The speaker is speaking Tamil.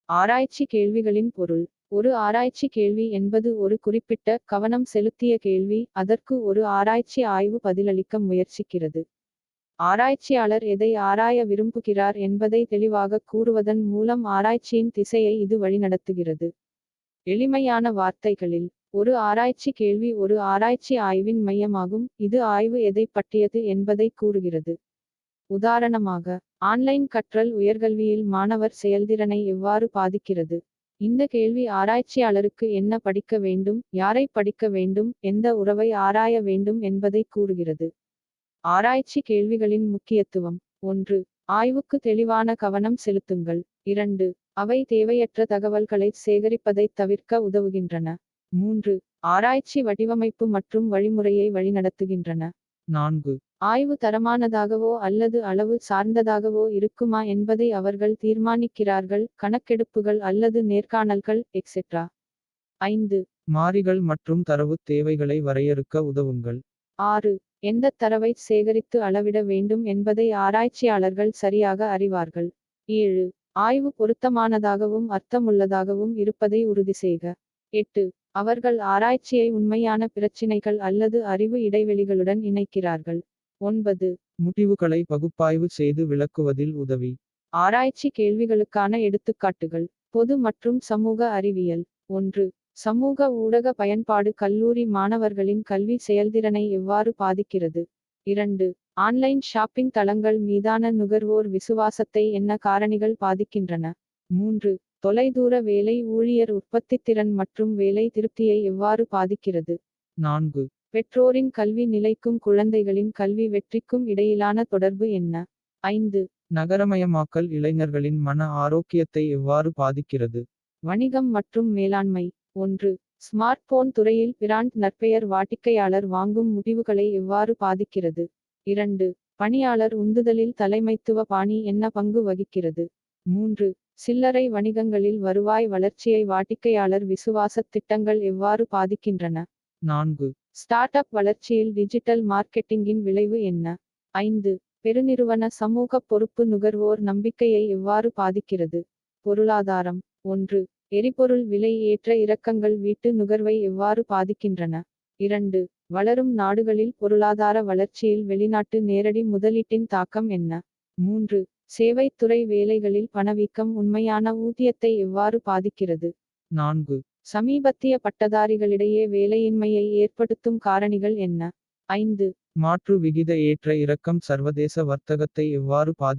ஆராய்ச்சி கேள்விகளின் பொருள். ஒரு ஆராய்ச்சி கேள்வி என்பது ஒரு குறிப்பிட்ட, கவனம் செலுத்திய கேள்வி, அதற்கு ஒரு ஆராய்ச்சி ஆய்வு பதிலளிக்க முயற்சிக்கிறது. ஆராய்ச்சியாளர் எதை ஆராய விரும்புகிறார் என்பதை தெளிவாகக் கூறுவதன் மூலம் ஆராய்ச்சியின் திசையை இது வழிநடத்துகிறது. எளிமையான வார்த்தைகளில், ஒரு ஆராய்ச்சி கேள்வி ஒரு ஆராய்ச்சி ஆய்வின் மையமாகும், இது ஆய்வு எதைப் பற்றியது என்பதை கூறுகிறது. உதாரணமாக, ஆன்லைன் கற்றல் உயர்கல்வியில் மாணவர் செயல்திறனை எவ்வாறு பாதிக்கிறது? இந்த கேள்வி ஆராய்ச்சியாளருக்கு என்ன படிக்க வேண்டும், யாரை படிக்க வேண்டும், எந்த உறவை ஆராய வேண்டும் என்பதை கூறுகிறது. ஆராய்ச்சி கேள்விகளின் முக்கியத்துவம். 1. ஆய்வுக்கு தெளிவான கவனம் செலுத்துங்கள். 2. அவை தேவையற்ற தகவல்களைச் சேகரிப்பதைத் தவிர்க்க உதவுகின்றன. 3. ஆராய்ச்சி வடிவமைப்பு மற்றும் வழிமுறையை வழிநடத்துகின்றன. 4. ஆய்வு தரமானதாகவோ அல்லது அளவு சார்ந்ததாகவோ இருக்குமா என்பதை அவர்கள் தீர்மானிக்கிறார்கள், கணக்கெடுப்புகள் அல்லது நேர்காணல்கள், எக்ஸெட்ரா. 5. மாறிகள் மற்றும் தரவு தேவைகளை வரையறுக்க உதவுங்கள். 6. எந்தத் தரவைச் சேகரித்து அளவிட வேண்டும் என்பதை ஆராய்ச்சியாளர்கள் சரியாக அறிவார்கள். 7. ஆய்வு பொருத்தமானதாகவும் அர்த்தமுள்ளதாகவும் இருப்பதை உறுதிசெய்க. 8. அவர்கள் ஆராய்ச்சியை உண்மையான பிரச்சினைகள் அல்லது அறிவு இடைவெளிகளுடன் இணைக்கிறார்கள். 9. முடிவுகளை பகுப்பாய்வு செய்து விளக்குவதில் உதவி. ஆராய்ச்சி கேள்விகளுக்கான எடுத்துக்காட்டுகள். பொது மற்றும் சமூக அறிவியல். 1. சமூக ஊடக பயன்பாடு கல்லூரி மாணவர்களின் கல்வி செயல்திறனை எவ்வாறு பாதிக்கிறது? 2. ஆன்லைன் ஷாப்பிங் தளங்கள் மீதான நுகர்வோர் விசுவாசத்தை என்ன காரணிகள் பாதிக்கின்றன? 3. தொலைதூர வேலை ஊழியர் உற்பத்தித்திறன் மற்றும் வேலை திருப்தியை எவ்வாறு பாதிக்கிறது? 4. பெற்றோரின் கல்வி நிலைக்கும் குழந்தைகளின் கல்வி வெற்றிக்கும் இடையிலான தொடர்பு என்ன? 5. நகரமயமாக்கல் இளைஞர்களின் மன ஆரோக்கியத்தை எவ்வாறு பாதிக்கிறது? வணிகம் மற்றும் மேலாண்மை. 1. ஸ்மார்ட் போன் துறையில் பிராண்ட் நற்பெயர் வாடிக்கையாளர் வாங்கும் முடிவுகளை எவ்வாறு பாதிக்கிறது? 2. பணியாளர் உந்துதலில் தலைமைத்துவ பாணி என்ன பங்கு வகிக்கிறது? 3. சில்லறை வணிகங்களில் வருவாய் வளர்ச்சியை வாடிக்கையாளர் விசுவாசத் திட்டங்கள் எவ்வாறு பாதிக்கின்றன? 4. ஸ்டார்ட் அப் வளர்ச்சியில் டிஜிட்டல் மார்க்கெட்டிங்கின் விளைவு என்ன? 5. பெருநிறுவன சமூகப் பொறுப்பு நுகர்வோர் நம்பிக்கையை எவ்வாறு பாதிக்கிறது? பொருளாதாரம். 1. எரிபொருள் விலை ஏற்ற இறக்கங்கள் வீட்டு நுகர்வை எவ்வாறு பாதிக்கின்றன? 2. வளரும் நாடுகளில் பொருளாதார வளர்ச்சியில் வெளிநாட்டு நேரடி முதலீட்டின் தாக்கம் என்ன? 3. சேவைத்துறை வேலைகளில் பணவீக்கம் உண்மையான ஊதியத்தை எவ்வாறு பாதிக்கிறது? 4. சமீபத்திய பட்டதாரிகளிடையே வேலையின்மையை ஏற்படுத்தும் காரணிகள் என்ன? 5. மாற்று விகித ஏற்ற இறக்கம் சர்வதேச வர்த்தகத்தை எவ்வாறு பாதிக்கிறது?